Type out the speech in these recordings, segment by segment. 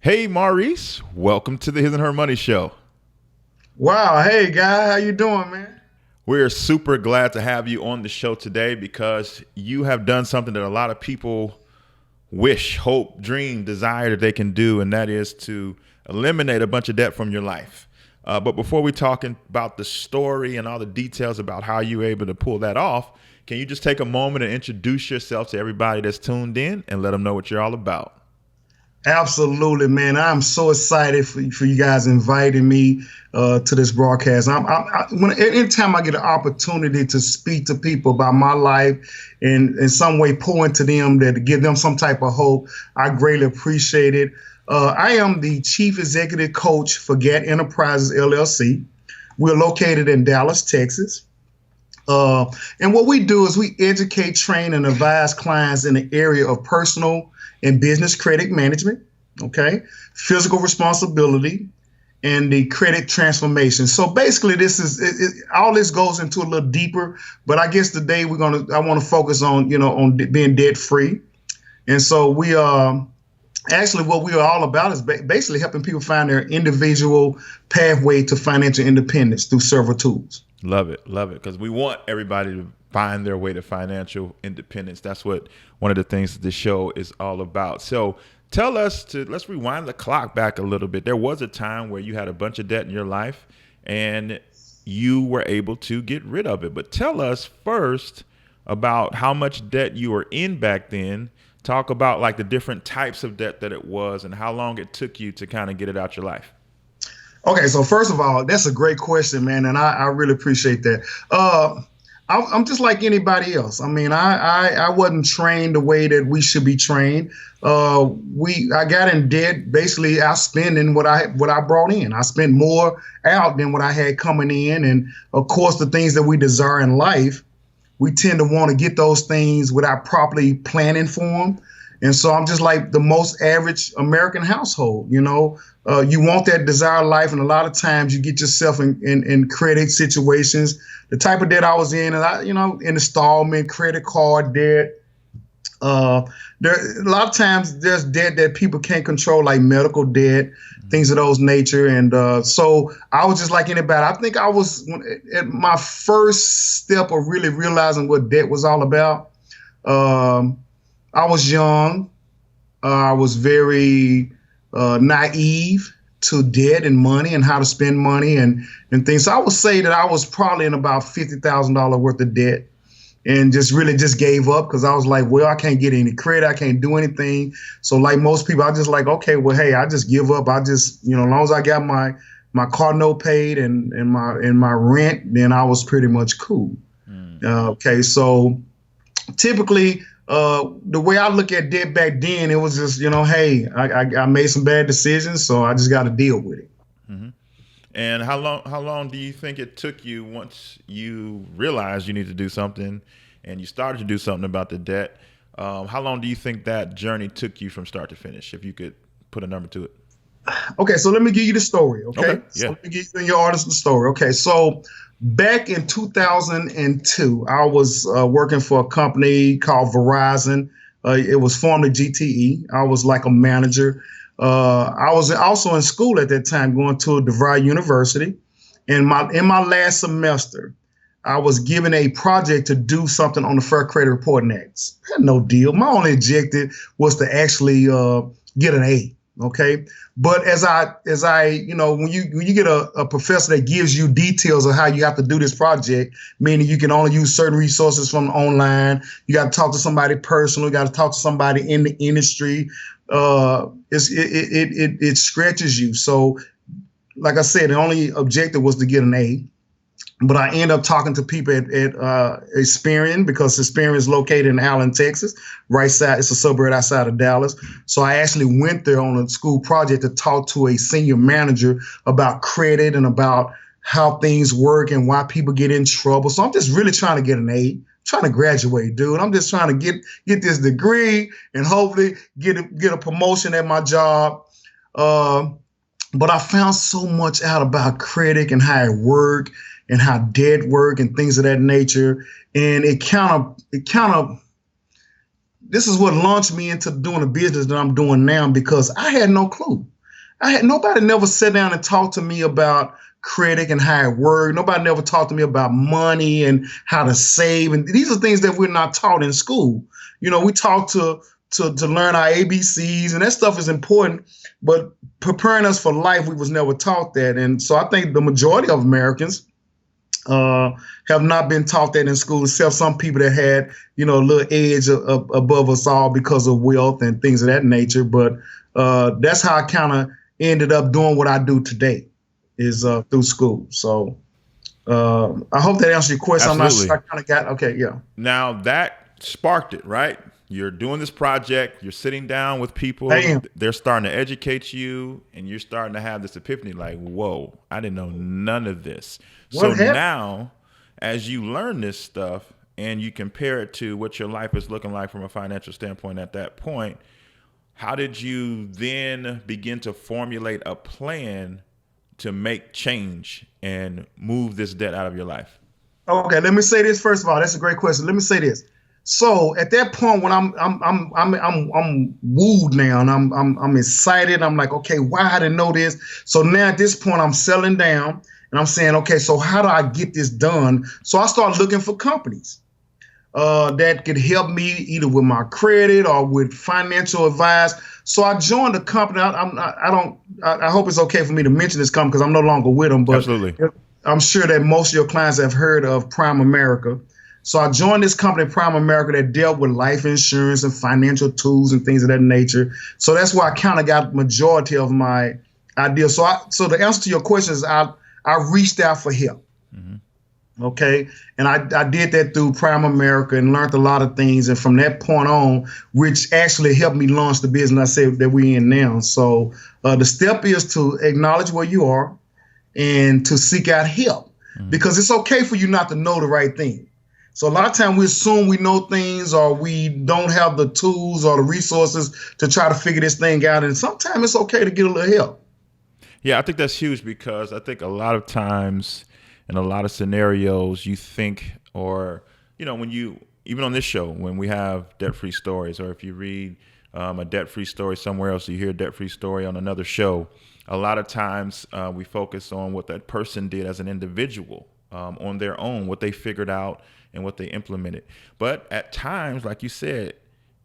Hey, Maurice, welcome to the His and Her Money Show. Wow. Hey, guy. How you doing, man? We're super glad to have you on the show today because you have done something that a lot of people wish, hope, dream, desire that they can do, and that is to eliminate a bunch of debt from your life. But before we talk about the story and all the details about how you were able to pull that off, can you just take a moment and introduce yourself to everybody that's tuned in and let them know what you're all about? Absolutely, man. I'm so excited for you guys inviting me to this broadcast. Anytime I get an opportunity to speak to people about my life and in some way pour into them that to give them some type of hope, I greatly appreciate it. I am the chief executive coach for GATT Enterprises LLC. We're located in Dallas, Texas. And what we do is we educate, train, and advise clients in the area of personal and business credit management, okay, physical responsibility, and the credit transformation. So basically, this is all this goes into a little deeper. But I guess today I want to focus on being debt free. And so we actually what we are all about is basically helping people find their individual pathway to financial independence through several tools. Love it. Love it. Because we want everybody to find their way to financial independence. That's what one of the things that the show is all about. So let's rewind the clock back a little bit. There was a time where you had a bunch of debt in your life and you were able to get rid of it. But tell us first about how much debt you were in back then. Talk about like the different types of debt that it was and how long it took you to kind of get it out your life. Okay, so first of all, that's a great question, man, and I really appreciate that. I'm just like anybody else. I mean, I wasn't trained the way that we should be trained. I got in debt basically out spending what I brought in. I spent more out than what I had coming in, and of course, the things that we desire in life, we tend to want to get those things without properly planning for them. And so I'm just like the most average American household, you want that desired life. And a lot of times you get yourself in credit situations. The type of debt I was in, installment, credit card debt. A lot of times there's debt that people can't control, like medical debt, things of those nature. And so I was just like anybody. I think I was at my first step of really realizing what debt was all about. I was young. I was very naive to debt and money and how to spend money and things. So I would say that I was probably in about $50,000 worth of debt and just gave up because I was like, well, I can't get any credit. I can't do anything. So like most people, I just like, okay, well, hey, I just give up. I just, as long as I got my car note paid and my rent, then I was pretty much cool. Okay, so typically, the way I look at debt back then, it was just, hey, I made some bad decisions, so I just got to deal with it. Mm-hmm. And how long do you think it took you once you realized you need to do something and you started to do something about the debt? How long do you think that journey took you from start to finish, if you could put a number to it? Okay, so let me give you the story, okay? Yeah. So let me give you and your audience the story. Okay, so back in 2002, I was working for a company called Verizon. It was formerly GTE. I was like a manager. I was also in school at that time, going to DeVry University. And in my last semester, I was given a project to do something on the Fair Credit Reporting Act. I had no deal. My only objective was to actually get an A. Okay. But as I, when you get a professor that gives you details of how you have to do this project, meaning you can only use certain resources from online, you got to talk to somebody personal, you got to talk to somebody in the industry. It stretches you. So, like I said, the only objective was to get an A. But I end up talking to people at Experian, because Experian is located in Allen, Texas, right side. It's a suburb outside of Dallas. So I actually went there on a school project to talk to a senior manager about credit and about how things work and why people get in trouble. So I'm just really trying to get an A, trying to graduate, dude. I'm just trying to get this degree and hopefully get a promotion at my job. But I found so much out about credit and how it worked and how debt work and things of that nature. And this is what launched me into doing the business that I'm doing now, because I had no clue. Nobody never sat down and talked to me about credit and how it worked. Nobody never talked to me about money and how to save. And these are things that we're not taught in school. We talk to learn our ABCs, and that stuff is important, but preparing us for life, we was never taught that. And so I think the majority of Americans have not been taught that in school, except some people that had, a little edge above us all because of wealth and things of that nature. But that's how I kind of ended up doing what I do today, is through school. So I hope that answers your question. Absolutely. I'm not sure. I kind of got, okay, yeah. Now that sparked it, right? You're doing this project, you're sitting down with people, they're starting to educate you, and you're starting to have this epiphany like, whoa, I didn't know none of this. So now, as you learn this stuff and you compare it to what your life is looking like from a financial standpoint at that point, how did you then begin to formulate a plan to make change and move this debt out of your life? Okay, let me say this first of all. That's a great question. Let me say this. So at that point, when I'm wooed now, and I'm excited. I'm like, okay, why I didn't know this? So now at this point, I'm settling down, and I'm saying, okay, so how do I get this done? So I start looking for companies that could help me either with my credit or with financial advice. So I joined a company. I hope it's okay for me to mention this company because I'm no longer with them. But absolutely, I'm sure that most of your clients have heard of Prime America. So I joined this company, Prime America, that dealt with life insurance and financial tools and things of that nature. So that's where I kind of got majority of my ideas. So the answer to your question is I reached out for help. Mm-hmm. Okay. And I did that through Prime America and learned a lot of things. And from that point on, which actually helped me launch the business I say that we're in now. So the step is to acknowledge where you are and to seek out help, because it's okay for you not to know the right thing. So a lot of times we assume we know things, or we don't have the tools or the resources to try to figure this thing out. And sometimes it's okay to get a little help. Yeah, I think that's huge, because I think a lot of times in a lot of scenarios you think, or, when you, even on this show, when we have debt-free stories, or if you read a debt-free story somewhere else, you hear a debt-free story on another show, a lot of times we focus on what that person did as an individual on their own, what they figured out and what they implemented. But at times, like you said,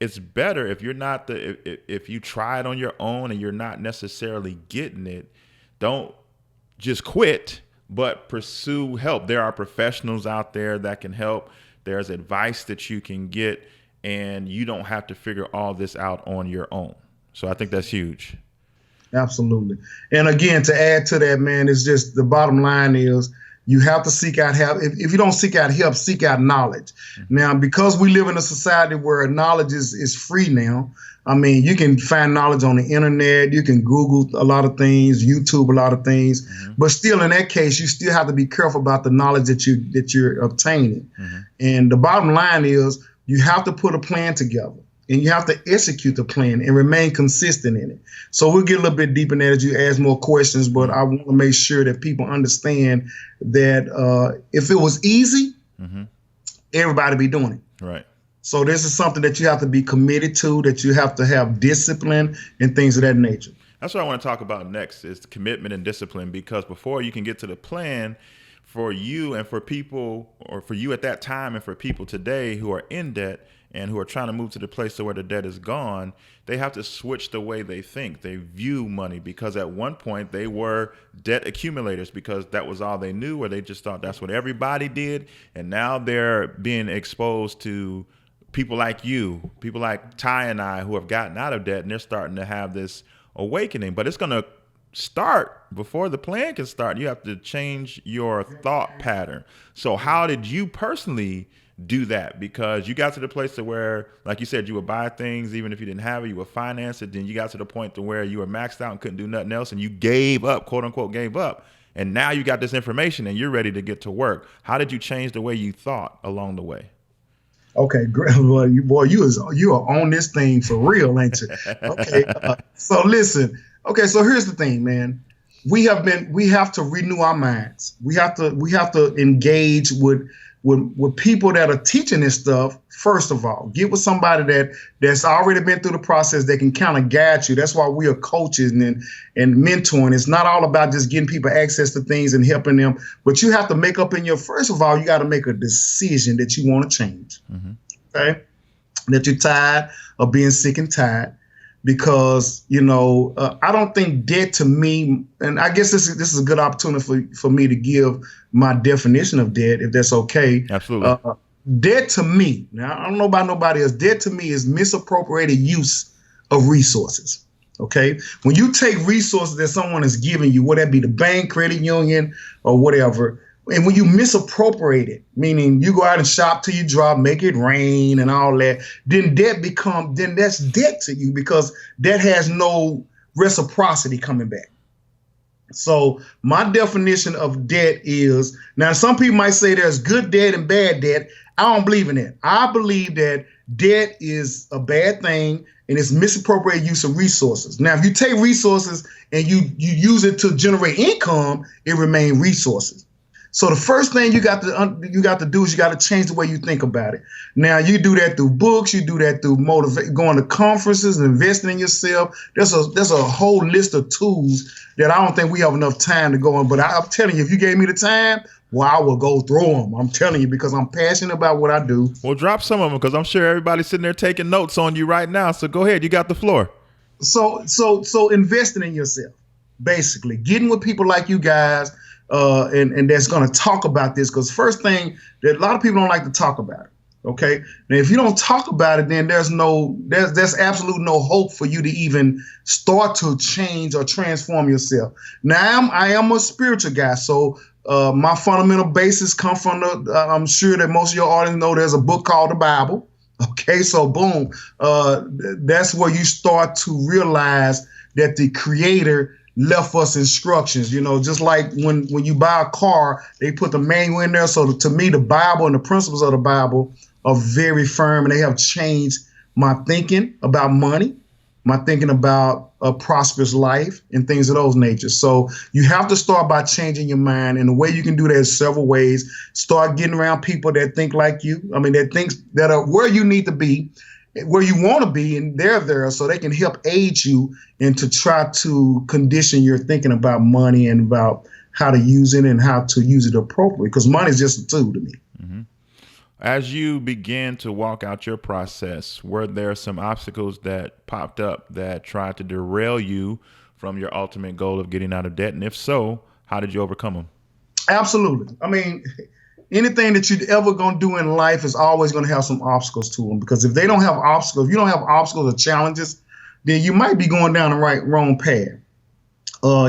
it's better if you're not if you try it on your own and you're not necessarily getting it, don't just quit, but pursue help. There are professionals out there that can help. There's advice that you can get, and you don't have to figure all this out on your own. So I think that's huge. Absolutely. And again, to add to that, man, it's just the bottom line is you have to seek out help. If you don't seek out help, seek out knowledge. Mm-hmm. Now, because we live in a society where knowledge is free now, I mean, you can find knowledge on the internet. You can Google a lot of things, YouTube a lot of things. Mm-hmm. But still, in that case, you still have to be careful about the knowledge that you're obtaining. Mm-hmm. And the bottom line is you have to put a plan together. And you have to execute the plan and remain consistent in it. So we'll get a little bit deeper in that as you ask more questions, but I want to make sure that people understand that if it was easy, everybody be doing it. Right. So this is something that you have to be committed to, that you have to have discipline and things of that nature. That's what I want to talk about next, is commitment and discipline, because before you can get to the plan, for you and for people, or for you at that time and for people today who are in debt and who are trying to move to the place to where the debt is gone, they have to switch the way they think. They view money, because at one point they were debt accumulators because that was all they knew, or they just thought that's what everybody did. And now they're being exposed to people like you, people like Ty and I, who have gotten out of debt, and they're starting to have this awakening. But it's going to start before the plan can start. You have to change your thought pattern. So how did you personally do that? Because you got to the place to where, like you said, you would buy things even if you didn't have it, you would finance it. Then you got to the point to where you were maxed out and couldn't do nothing else, and you gave up, quote unquote, gave up. And now you got this information and you're ready to get to work. How did you change the way you thought along the way? Okay, great. Well, you are on this thing for real, ain't you? Okay. So listen. Okay, so here's the thing, man. We have to renew our minds. We have to engage with with people that are teaching this stuff, first of all, get with somebody that's already been through the process that can kind of guide you. That's why we are coaches and mentoring. It's not all about just getting people access to things and helping them, but you have to make up first of all, you got to make a decision that you want to change. Okay? That you're tired of being sick and tired. Because, I don't think debt to me, and I guess this is a good opportunity for me to give my definition of debt, if that's okay. Absolutely. Debt to me, now I don't know about nobody else, debt to me is misappropriated use of resources. Okay? When you take resources that someone is giving you, whether that be the bank, credit union, or whatever, and when you misappropriate it, meaning you go out and shop till you drop, make it rain and all that, then that's debt to you because that has no reciprocity coming back. So my definition of debt is, now some people might say there's good debt and bad debt. I don't believe in that. I believe that debt is a bad thing and it's misappropriated use of resources. Now, if you take resources and you use it to generate income, it remains resources. So the first thing you got to do is you got to change the way you think about it. Now you do that through books, you do that through going to conferences and investing in yourself. There's a whole list of tools that I don't think we have enough time to go on. But I'm telling you, if you gave me the time, well, I will go through them. I'm telling you, because I'm passionate about what I do. Well, drop some of them because I'm sure everybody's sitting there taking notes on you right now. So go ahead, you got the floor. So investing in yourself, basically getting with people like you guys. And that's going to talk about this, because first thing that a lot of people don't like to talk about it. Okay. Now, if you don't talk about it, then there's absolute no hope for you to even start to change or transform yourself. Now, I am a spiritual guy. So my fundamental basis come from I'm sure that most of your audience know there's a book called the Bible. Okay. So boom, that's where you start to realize that the Creator left us instructions, just like when you buy a car, they put the manual in there. So to me, the Bible and the principles of the Bible are very firm, and they have changed my thinking about money, my thinking about a prosperous life and things of those natures. So you have to start by changing your mind. And the way you can do that is several ways. Start getting around people that think like you. That are where you need to be, where you want to be, and they're there so they can help aid you and to try to condition your thinking about money and about how to use it and how to use it appropriately, because money is just a tool to me. Mm-hmm. As you began to walk out your process, were there some obstacles that popped up that tried to derail you from your ultimate goal of getting out of debt? And if so, how did you overcome them? Absolutely. Anything that you're ever going to do in life is always going to have some obstacles to them, because if you don't have obstacles or challenges, then you might be going down the wrong path.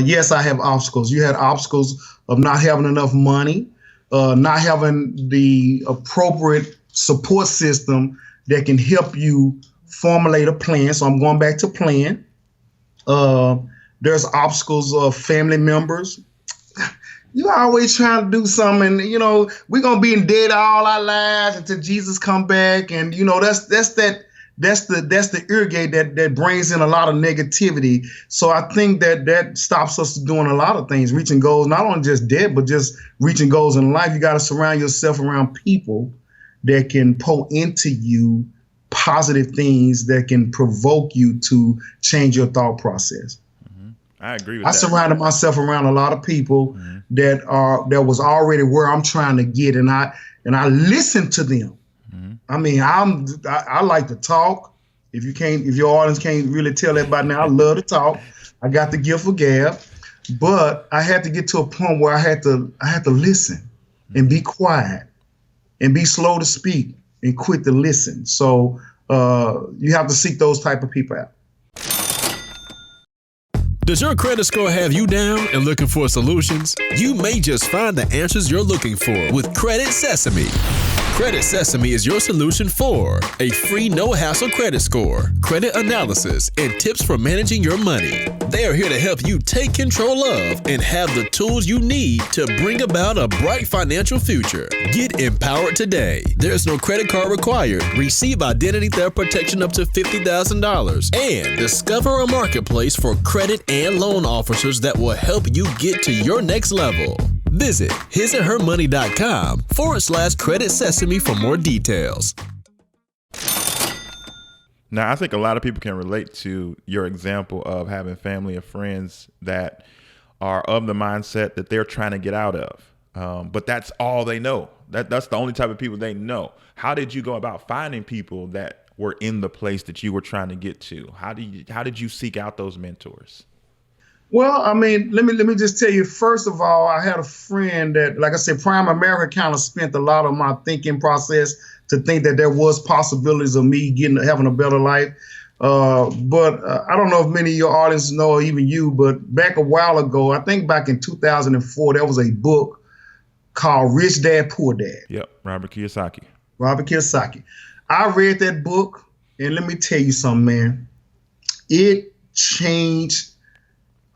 Yes, I have obstacles. You had obstacles of not having enough money, not having the appropriate support system that can help you formulate a plan. So I'm going back to plan. There's obstacles of family members. You always trying to do something, we're going to be in debt all our lives until Jesus come back. And, that's the irrigate that brings in a lot of negativity. So I think that stops us doing a lot of things, reaching goals, not only just debt, but just reaching goals in life. You got to surround yourself around people that can pour into you positive things that can provoke you to change your thought process. I agree with that. I surrounded myself around a lot of people that was already where I'm trying to get, and I listen to them. I like to talk. If your audience can't really tell that by now, I love to talk. I got the gift of gab, but I had to get to a point where I had to listen and be quiet and be slow to speak and quick to listen. So you have to seek those type of people out. Does your credit score have you down and looking for solutions? You may just find the answers you're looking for with Credit Sesame. Credit Sesame is your solution for a free no-hassle credit score, credit analysis, and tips for managing your money. They are here to help you take control of and have the tools you need to bring about a bright financial future. Get empowered today. There's no credit card required. Receive identity theft protection up to $50,000 and discover a marketplace for credit and loan officers that will help you get to your next level. Visit hisandhermoney.com/Credit Sesame for more details. Now, I think a lot of people can relate to your example of having family or friends that are of the mindset that they're trying to get out of. But that's all they know. That's the only type of people they know. How did you go about finding people that were in the place that you were trying to get to? How did you seek out those mentors? Well, I mean, let me just tell you, first of all, I had a friend that, like I said, Prime America kind of spent a lot of my thinking process to think that there was possibilities of me having a better life. But I don't know if many of your audience know, or even you, but back a while ago, I think back in 2004, there was a book called Rich Dad, Poor Dad. Yep, Robert Kiyosaki. I read that book, and let me tell you something, man. It changed.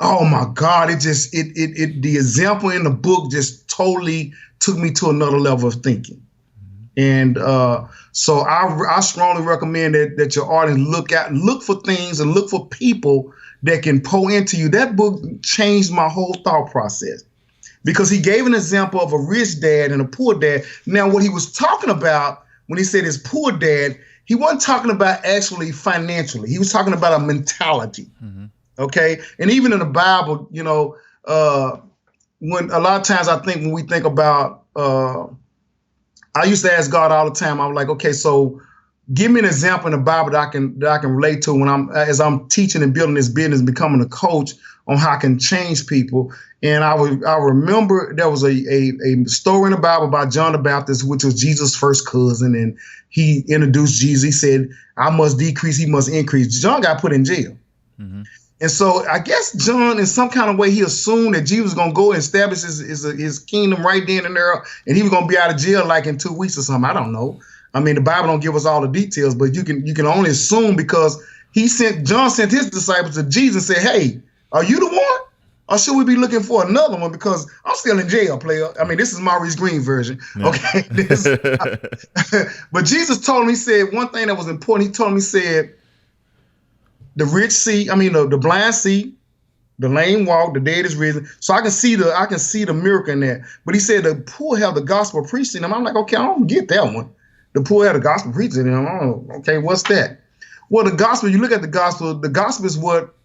Oh my God! The example in the book just totally took me to another level of thinking. And so I strongly recommend that your audience look for things and look for people that can pour into you. That book changed my whole thought process because he gave an example of a rich dad and a poor dad. Now, what he was talking about when he said his poor dad, he wasn't talking about actually financially. He was talking about a mentality. Mm-hmm. Okay. And even in the Bible, when a lot of times I think when we think about, I used to ask God all the time. I was like, okay, so give me an example in the Bible that I can relate to when as I'm teaching and building this business, becoming a coach on how I can change people. And I remember there was a story in the Bible about John the Baptist, which was Jesus' first cousin, and he introduced Jesus. He said, "I must decrease, he must increase." John got put in jail. Mm-hmm. And so I guess John, in some kind of way, he assumed that Jesus was going to go and establish his kingdom right then and there, and he was going to be out of jail like in 2 weeks or something. I don't know. I mean, the Bible don't give us all the details, but you can only assume because John sent his disciples to Jesus and said, "Hey, are you the one? Or should we be looking for another one? Because I'm still in jail, player." I mean, this is Maurice Green version. Yeah. Okay. But Jesus told him, he said one thing that was important. He told him, he said, the rich see, the blind see, the lame walk, the dead is risen. So I can see the miracle in that. But he said the poor have the gospel preached in them. I'm like, okay, I don't get that one. The poor have the gospel preached in them. Okay, what's that? Well, the gospel, you look at the gospel is what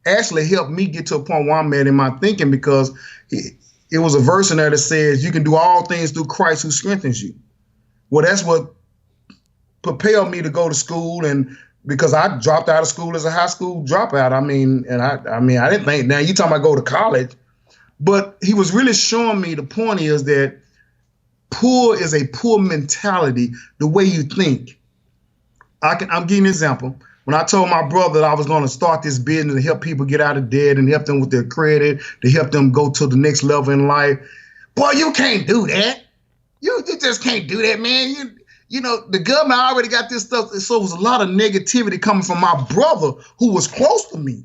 actually helped me get to a point where I'm at in my thinking, because it was a verse in there that says you can do all things through Christ who strengthens you. Well, that's what propelled me to go to school, and because I dropped out of school as a high school dropout. I didn't think, now you talking about go to college, but he was really showing me the point is that poor is a poor mentality, the way you think. I'm giving you an example. When I told my brother that I was going to start this business to help people get out of debt and help them with their credit, to help them go to the next level in life, boy, you can't do that. You just can't do that, man. The government already got this stuff. So it was a lot of negativity coming from my brother who was close to me.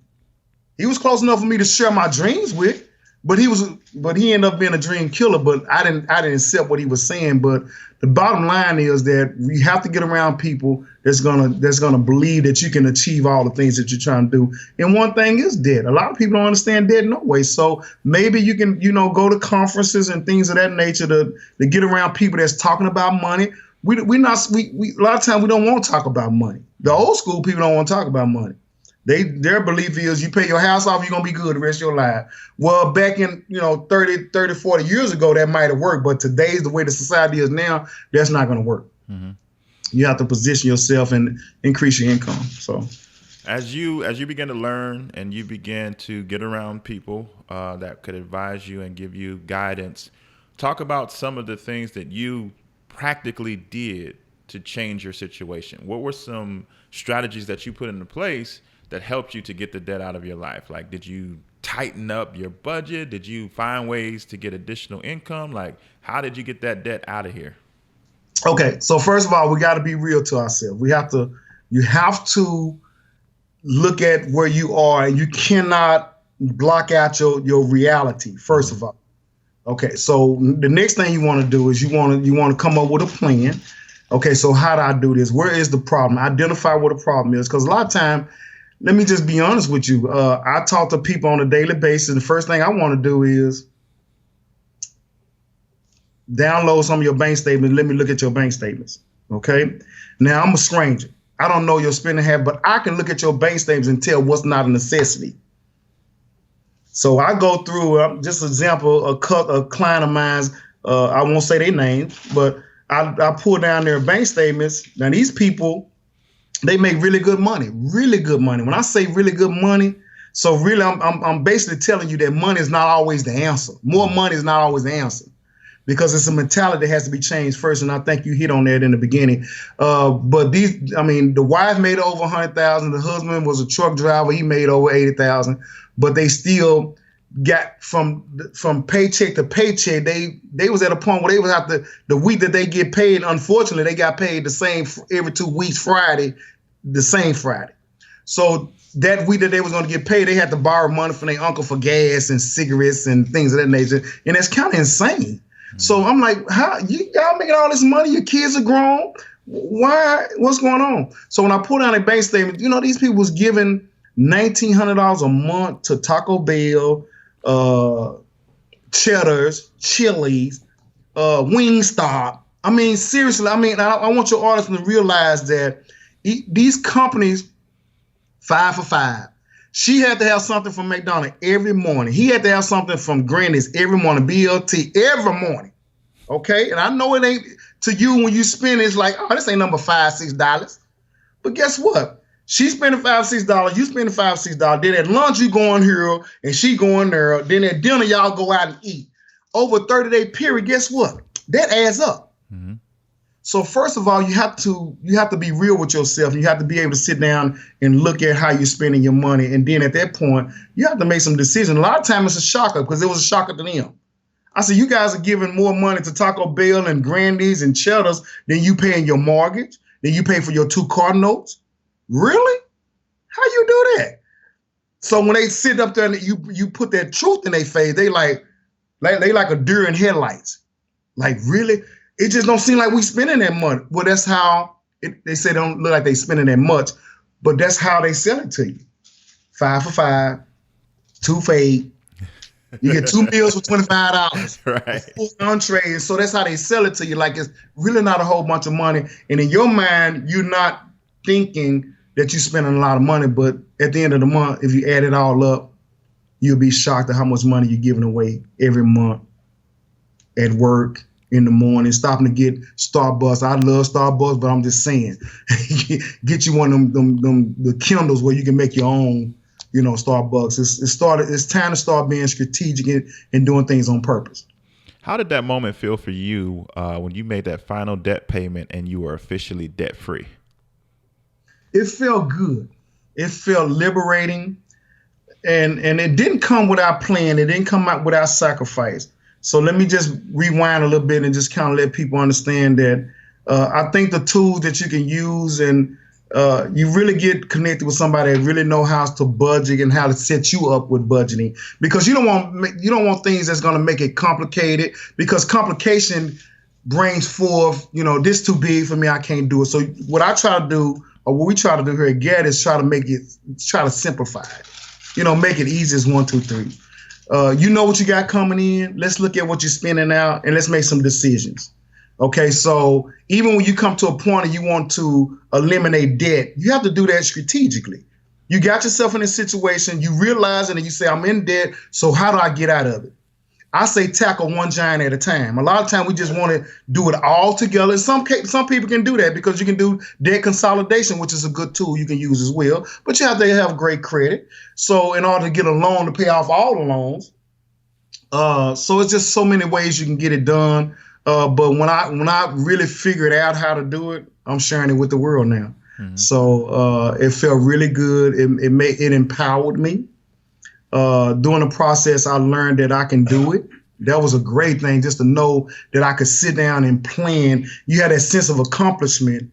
He was close enough for me to share my dreams with, but he ended up being a dream killer. But I didn't accept what he was saying. But the bottom line is that we have to get around people that's gonna believe that you can achieve all the things that you're trying to do. And one thing is debt. A lot of people don't understand debt no way. So maybe you can, go to conferences and things of that nature to get around people that's talking about money. We a lot of times we don't want to talk about money. The old school people don't want to talk about money. Their belief is you pay your house off, you're going to be good the rest of your life. Well, back in, 30, 40 years ago, that might have worked. But today's the way the society is now, that's not going to work. Mm-hmm. You have to position yourself and increase your income. So as you begin to learn and you begin to get around people that could advise you and give you guidance, talk about some of the things that you practically did to change your situation. What were some strategies that you put into place that helped you to get the debt out of your life? Like, did you tighten up your budget? Did you find ways to get additional income? Like, how did you get that debt out of here? Okay, so first of all, we got to be real to ourselves. You have to look at where you are, and you cannot block out your reality, first of all. Okay, so the next thing you want to do is you want to come up with a plan. Okay, so how do I do this? Where is the problem? Identify what the problem is, because a lot of time, let me just be honest with you. I talk to people on a daily basis. The first thing I want to do is download some of your bank statements. Let me look at your bank statements. Okay. Now I'm a stranger. I don't know your spending habit, but I can look at your bank statements and tell what's not a necessity. So I go through, just an example, a client of mine's, I won't say their name, but I pull down their bank statements. Now these people, they make really good money, really good money. When I say really good money, so really I'm basically telling you that money is not always the answer. More money is not always the answer, because it's a mentality that has to be changed first. And I think you hit on that in the beginning. But the wife made over 100,000. The husband was a truck driver. He made over 80,000, but they still got from paycheck to paycheck. They was at a point where they was the week that they get paid. Unfortunately, they got paid the same every 2 weeks, Friday, the same Friday. So that week that they was going to get paid, they had to borrow money from their uncle for gas and cigarettes and things of that nature. And that's kind of insane. So I'm like, how y'all making all this money? Your kids are grown. Why? What's going on? So when I pull down a bank statement, these people was giving $1,900 a month to Taco Bell, Cheddar's, Chili's, Wingstop. I mean, seriously. I want your audience to realize that these companies, 5 for $5. She had to have something from McDonald's every morning. He had to have something from Granny's every morning, BLT every morning. Okay? And I know it ain't to you when you spend, it's like, oh, this ain't number $5, $6. But guess what? She spending $5, $6. You spending $5, $6. Then at lunch, you going here and she going there. Then at dinner, y'all go out and eat. Over a 30-day period, guess what? That adds up. Mm-hmm. So first of all, you have to be real with yourself. You have to be able to sit down and look at how you're spending your money. And then at that point, you have to make some decisions. A lot of times it's a shocker, because it was a shocker to them. I said, you guys are giving more money to Taco Bell and Grandy's and Cheddar's than you paying your mortgage, than you pay for your 2 car notes. Really? How you do that? So when they sit up there and you put that truth in their face, they like a deer in headlights. Like, really? It just don't seem like we spending that money. Well, that's how they say they don't look like they spending that much, but that's how they sell it to you. 5 for $5, 2 for $8. You get 2 meals for $25. Right. Full entree. And so that's how they sell it to you. Like, it's really not a whole bunch of money. And in your mind, you're not thinking that you're spending a lot of money, but at the end of the month, if you add it all up, you'll be shocked at how much money you're giving away every month at work, in the morning, stopping to get Starbucks. I love Starbucks, but I'm just saying, get you one of them the Kindles where you can make your own, Starbucks. It's time to start being strategic and doing things on purpose. How did that moment feel for you when you made that final debt payment and you were officially debt free? It felt good. It felt liberating, and it didn't come without plan. It didn't come out without sacrifice. So let me just rewind a little bit and just kind of let people understand that I think the tools that you can use, and you really get connected with somebody that really know how to budget and how to set you up with budgeting, because you don't want things that's going to make it complicated, because complication brings forth, this too big for me, I can't do it. So what I try to do, or what we try to do here at GATT, is try to simplify it, make it easy as 1, 2, 3. You know what you got coming in. Let's look at what you're spending out, and let's make some decisions. Okay, so even when you come to a point and you want to eliminate debt, you have to do that strategically. You got yourself in a situation, you realize it, and you say, I'm in debt, so how do I get out of it? I say tackle one giant at a time. A lot of times we just want to do it all together. Some people can do that, because you can do debt consolidation, which is a good tool you can use as well. But you have to have great credit. So in order to get a loan to pay off all the loans, so it's just so many ways you can get it done. But when I really figured out how to do it, I'm sharing it with the world now. Mm-hmm. So it felt really good. It empowered me. During the process, I learned that I can do it. That was a great thing, just to know that I could sit down and plan. You had that sense of accomplishment.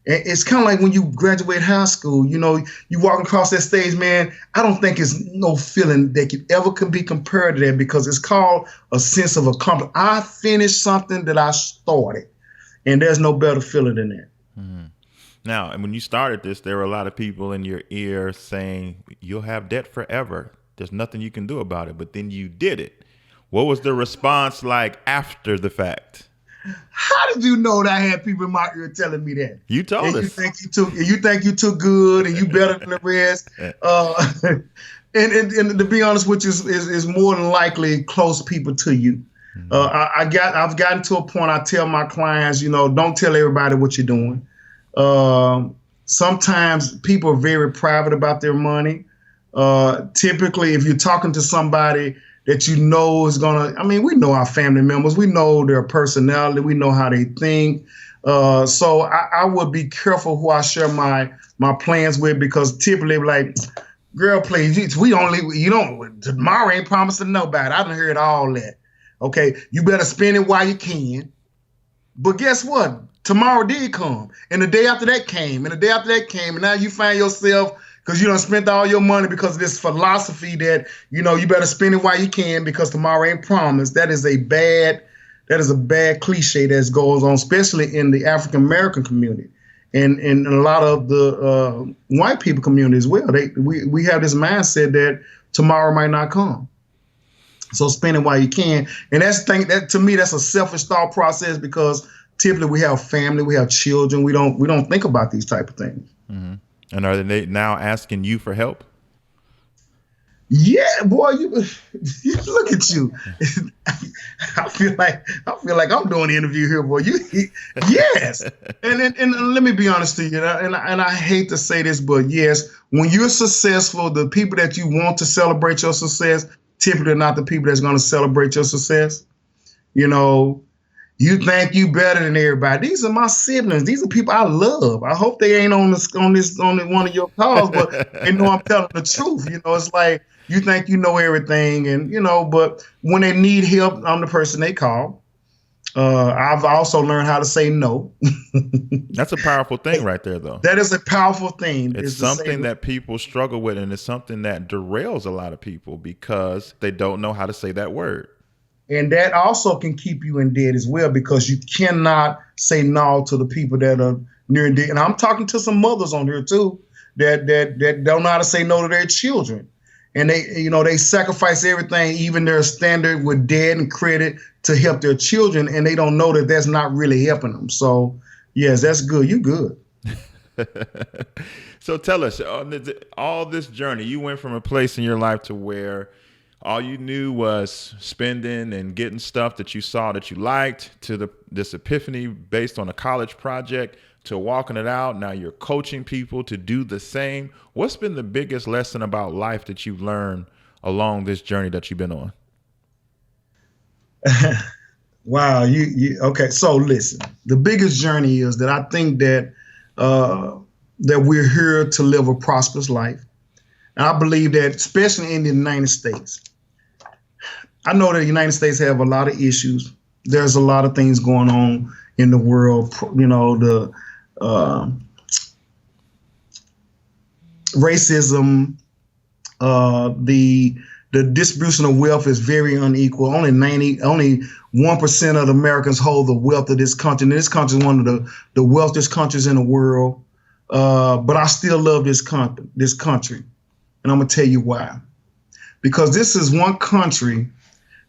And it's kind of like when you graduate high school, you walk across that stage, man. I don't think it's no feeling that could be compared to that, because it's called a sense of accomplishment. I finished something that I started, and there's no better feeling than that. Mm-hmm. Now, and when you started this, there were a lot of people in your ear saying, you'll have debt forever. There's nothing you can do about it. But then you did it. What was the response like after the fact? How did you know that I had people in my ear telling me that? You told us. You think you took good and you better than the rest. And to be honest, which is more than likely close people to you. I've gotten to a point. I tell my clients, don't tell everybody what you're doing. Sometimes people are very private about their money. Typically, if you're talking to somebody that is we know our family members, we know their personality, we know how they think. So I would be careful who I share my plans with, because typically, like, girl, please, tomorrow ain't promising nobody. I done heard all that. Okay, you better spend it while you can. But guess what? Tomorrow did come, and the day after that came, and the day after that came, and now you find yourself, because you done spent all your money because of this philosophy that, you better spend it while you can because tomorrow ain't promised. That is a bad cliche that goes on, especially in the African American community and a lot of the white people community as well. We have this mindset that tomorrow might not come. So spend it while you can. And that to me, that's a selfish thought process, because typically we have family, we have children. We don't think about these type of things. Mm-hmm. And are they now asking you for help? Yeah, boy, you look at you. I feel like I'm doing the interview here, boy. Yes. And let me be honest to you, and I hate to say this, but yes, when you're successful, the people that you want to celebrate your success typically are not the people that's going to celebrate your success. You think you better than everybody. These are my siblings. These are people I love. I hope they ain't on one of your calls, but they know I'm telling the truth. It's like you think you know everything, and but when they need help, I'm the person they call. I've also learned how to say no. That's a powerful thing right there, though. That is a powerful thing. It's something that people struggle with, and it's something that derails a lot of people because they don't know how to say that word. And that also can keep you in debt as well, because you cannot say no to the people that are near and dear. And I'm talking to some mothers on here too that don't know how to say no to their children. And they sacrifice everything, even their standard with debt and credit, to help their children, and they don't know that that's not really helping them. So yes, that's good. You good. So tell us, all this journey, you went from a place in your life to where all you knew was spending and getting stuff that you saw that you liked, to this epiphany based on a college project, to walking it out. Now you're coaching people to do the same. What's been the biggest lesson about life that you've learned along this journey that you've been on? Wow. Okay. So listen, the biggest journey is that I think that we're here to live a prosperous life. And I believe that, especially in the United States, I know that the United States have a lot of issues. There's a lot of things going on in the world. The racism, the distribution of wealth is very unequal. Only 1% of the Americans hold the wealth of this country. And this country is one of the wealthiest countries in the world. But I still love this country. And I'm going to tell you why. Because this is one country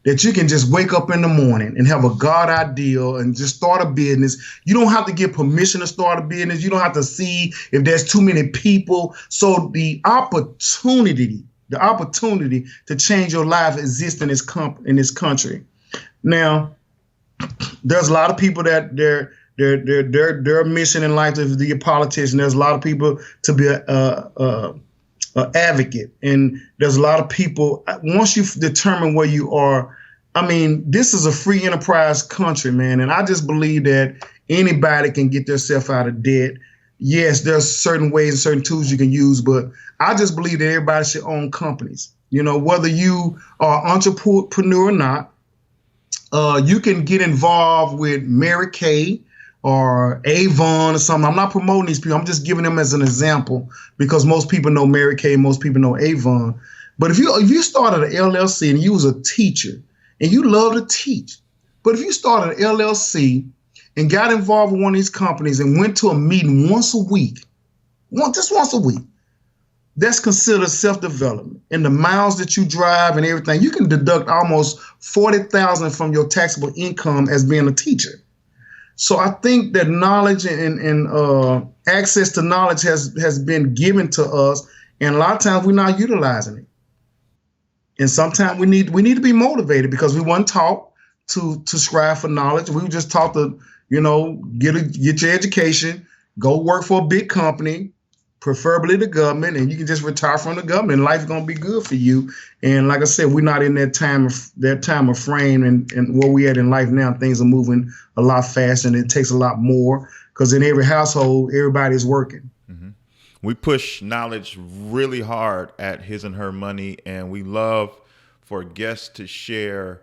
that you can just wake up in the morning and have a God ideal and just start a business. You don't have to get permission to start a business. You don't have to see if there's too many people. So the opportunity to change your life exists in this country. Now, there's a lot of people that their mission in life is to be a politician. There's a lot of people to be advocate. And there's a lot of people, once you determine where you are, this is a free enterprise country, man. And I just believe that anybody can get themselves out of debt. Yes, there's certain ways and certain tools you can use, but I just believe that everybody should own companies. Whether you are an entrepreneur or not, you can get involved with Mary Kay or Avon or something. I'm not promoting these people. I'm just giving them as an example, because most people know Mary Kay, most people know Avon. But if you started an LLC and you was a teacher and you love to teach, but if you started an LLC and got involved with one of these companies and went to a meeting once a week, that's considered self-development. And the miles that you drive and everything, you can deduct almost $40,000 from your taxable income as being a teacher. So I think that knowledge and access to knowledge has been given to us, and a lot of times we're not utilizing it. And sometimes we need to be motivated because we weren't taught to strive for knowledge. We were just taught to, get your education, go work for a big company, preferably the government, and you can just retire from the government and life's gonna be good for you. And like I said, we're not in that time of frame and where we at in life now. Things are moving a lot faster and it takes a lot more because in every household, everybody's working. Mm-hmm. We push knowledge really hard at His and Her Money, and we love for guests to share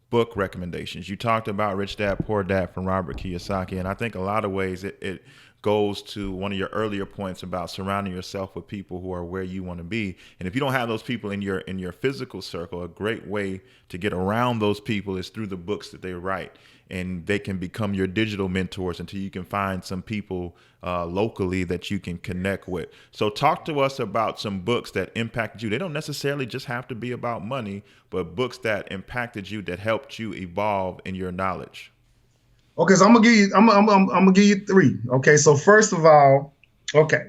book recommendations. You talked about Rich Dad, Poor Dad from Robert Kiyosaki, and I think a lot of ways it goes to one of your earlier points about surrounding yourself with people who are where you want to be. And if you don't have those people in your physical circle, a great way to get around those people is through the books that they write. And they can become your digital mentors until you can find some people locally that you can connect with. So talk to us about some books that impacted you. They don't necessarily just have to be about money, but books that impacted you, that helped you evolve in your knowledge. Okay, so I'm gonna give you three. Okay, so first of all, okay,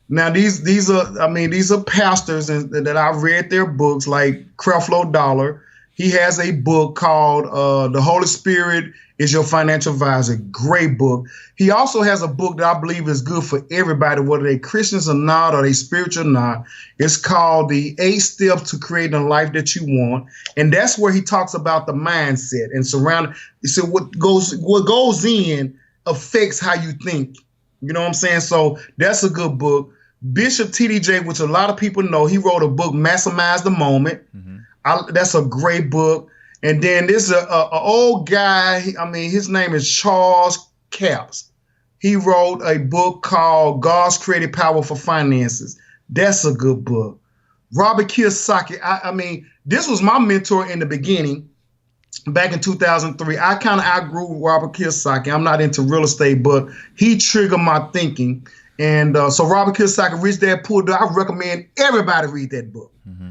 now these are pastors that I've read their books, like Creflo Dollar. He has a book called The Holy Spirit is Your Financial Advisor. Great book. He also has a book that I believe is good for everybody, whether they're Christians or not, or they spiritual or not. It's called The 8 Steps to Creating a Life That You Want. And that's where he talks about the mindset and surrounding. So what goes in affects how you think. You know what I'm saying? So that's a good book. Bishop T.D.J., which a lot of people know, he wrote a book, Maximize the Moment. Mm-hmm. That's a great book. And then this is a old guy. His name is Charles Capps. He wrote a book called God's Creative Power for Finances. That's a good book. Robert Kiyosaki. This was my mentor in the beginning, back in 2003. I kind of outgrew Robert Kiyosaki. I'm not into real estate, but he triggered my thinking. And so Robert Kiyosaki, Rich Dad, Poor Dad, I recommend everybody read that book. Mm-hmm.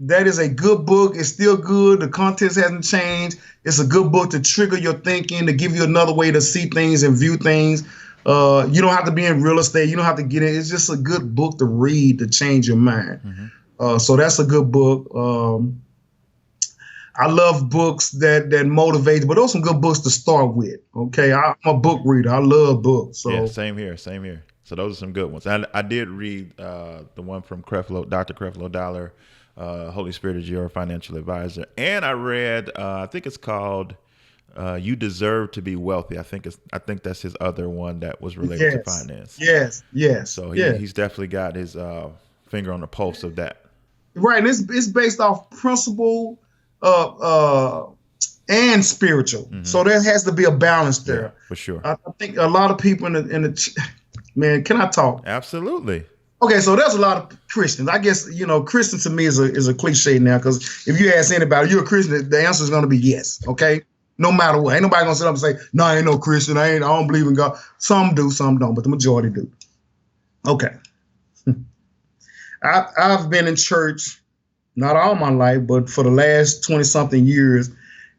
That is a good book. It's still good. The content hasn't changed. It's a good book to trigger your thinking, to give you another way to see things and view things. You don't have to be in real estate. You don't have to get in. It's just a good book to read to change your mind. Mm-hmm. So that's a good book. I love books that motivate, but those are some good books to start with. Okay, I'm a book reader. I love books. So. Yeah, same here. So those are some good ones. I did read the one from Dr. Creflo Dollar, Holy Spirit is Your Financial Advisor. And I read, I think it's called You Deserve to Be Wealthy. I think that's his other one that was related to finance. Yes. So he's definitely got his finger on the pulse of that. Right. And it's based off principle and spiritual. Mm-hmm. So there has to be a balance there. Yeah, for sure. I think a lot of people in the man, can I talk? Absolutely. Okay, so there's a lot of Christians. I guess, Christian to me is a cliche now, because if you ask anybody, you're a Christian, the answer is going to be yes, okay? No matter what. Ain't nobody going to sit up and say, no, I ain't no Christian. I don't believe in God. Some do, some don't, but the majority do. Okay. I've been in church, not all my life, but for the last 20-something years.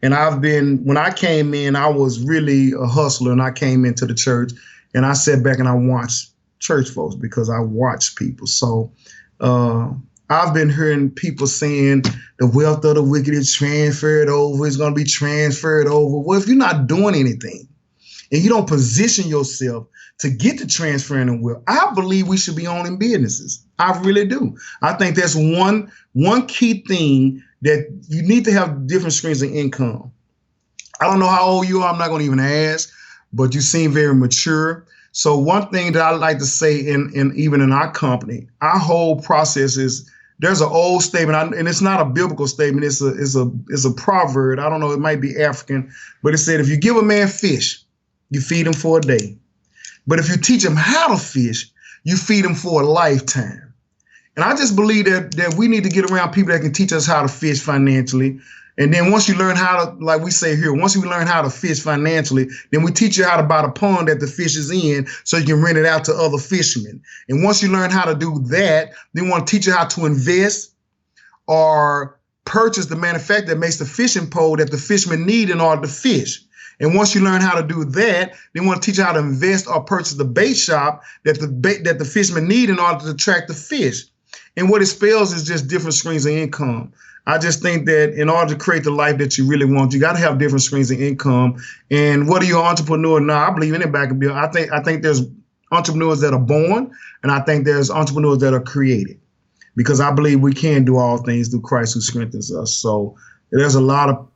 And when I came in, I was really a hustler, and I came into the church. And I sat back and I watched church folks because I watch people. So I've been hearing people saying the wealth of the wicked is transferred over. It's going to be transferred over. Well, if you're not doing anything and you don't position yourself to get to transferring the wealth, I believe we should be owning businesses. I really do. I think that's one key thing, that you need to have different streams of income. I don't know how old you are. I'm not going to even ask. But you seem very mature. So one thing that I like to say, even in our company, our whole process is, there's an old statement, and it's not a biblical statement. It's a proverb. I don't know. It might be African, but it said, if you give a man fish, you feed him for a day. But if you teach him how to fish, you feed him for a lifetime. And I just believe that we need to get around people that can teach us how to fish financially. And then once you learn how to, like we say here, once you learn how to fish financially, then we teach you how to buy the pond that the fish is in so you can rent it out to other fishermen. And once you learn how to do that, then we want to teach you how to invest or purchase the manufacturer that makes the fishing pole that the fishermen need in order to fish. And once you learn how to do that, they want to teach you how to invest or purchase the bait shop that the fishermen need in order to attract the fish. And what it spells is just different streams of income. I just think that in order to create the life that you really want, you got to have different streams of income. And whether you're an entrepreneur or not, I believe anybody can be. I think there's entrepreneurs that are born, and I think there's entrepreneurs that are created, because I believe we can do all things through Christ who strengthens us. So there's a lot of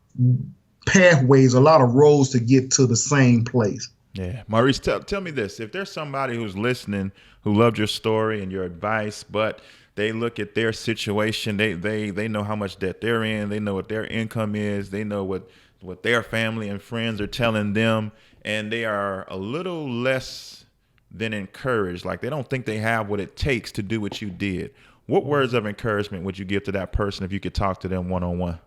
pathways, a lot of roads to get to the same place. Yeah. Maurice, tell me this. If there's somebody who's listening who loved your story and your advice, but they look at their situation, they know how much debt they're in, they know what their income is, they know what their family and friends are telling them, and they are a little less than encouraged, like they don't think they have what it takes to do what you did. What words of encouragement would you give to that person if you could talk to them one-on-one?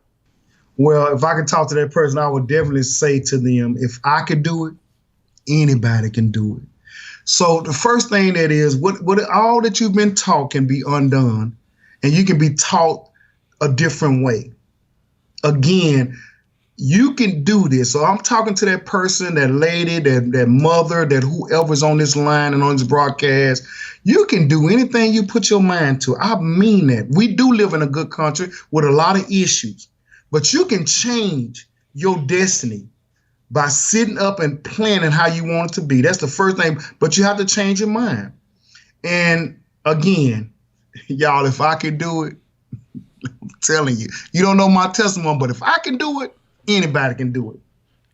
Well, if I could talk to that person, I would definitely say to them, if I could do it, anybody can do it. So the first thing that is, what all that you've been taught can be undone, and you can be taught a different way. Again, you can do this. So I'm talking to that person, that lady, that mother, that whoever's on this line and on this broadcast. You can do anything you put your mind to. I mean that. We do live in a good country with a lot of issues, but you can change your destiny by sitting up and planning how you want it to be. That's the first thing, but you have to change your mind. And again, y'all, if I could do it, I'm telling you, you don't know my testimony, but if I can do it, anybody can do it.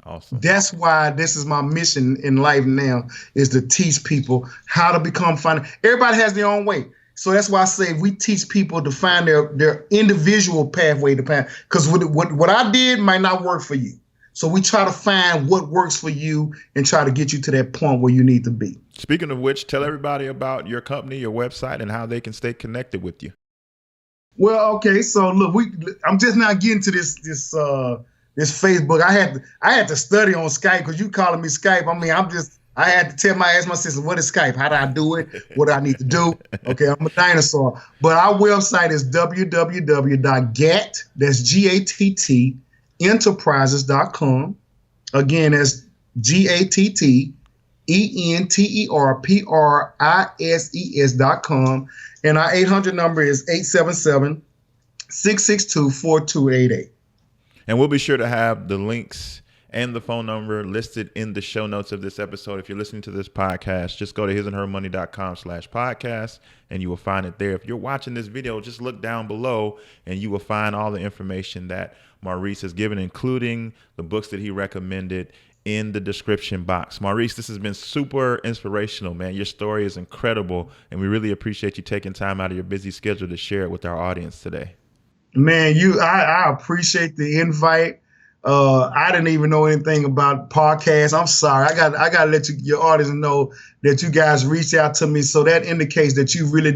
Awesome. That's why this is my mission in life now, is to teach people how to become financial. Everybody has their own way. So that's why I say we teach people to find their individual pathway to path, because what I did might not work for you. So we try to find what works for you and try to get you to that point where you need to be. Speaking of which, tell everybody about your company, your website, and how they can stay connected with you. Well, okay. So look, I'm just now getting to this Facebook. I had to study on Skype, because you calling me Skype. I mean, I had to ask my sister, what is Skype? How do I do it? What do I need to do? Okay, I'm a dinosaur. But our website is www.GATT, that's GATT, enterprises.com. Again, that's GATTENTERPRISES.com. And our 800 number is 877-662-4288. And we'll be sure to have the links and the phone number listed in the show notes of this episode. If you're listening to this podcast, just go to hisandhermoney.com/podcast and you will find it there. If you're watching this video, just look down below and you will find all the information that Maurice has given, including the books that he recommended, in the description box. Maurice, this has been super inspirational, man. Your story is incredible, and we really appreciate you taking time out of your busy schedule to share it with our audience today. Man, I appreciate the invite. I didn't even know anything about podcasts. I'm sorry. I got to let your audience know that you guys reached out to me. So that indicates that you really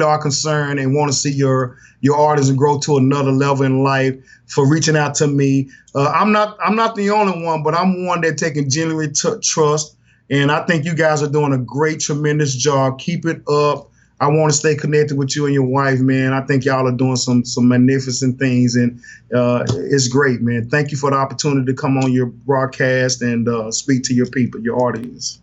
are concerned and want to see your audience grow to another level in life, for reaching out to me. I'm not the only one, but I'm one that taking genuine trust. And I think you guys are doing a great, tremendous job. Keep it up. I want to stay connected with you and your wife, man. I think y'all are doing some magnificent things, and it's great, man. Thank you for the opportunity to come on your broadcast and speak to your people, your audience.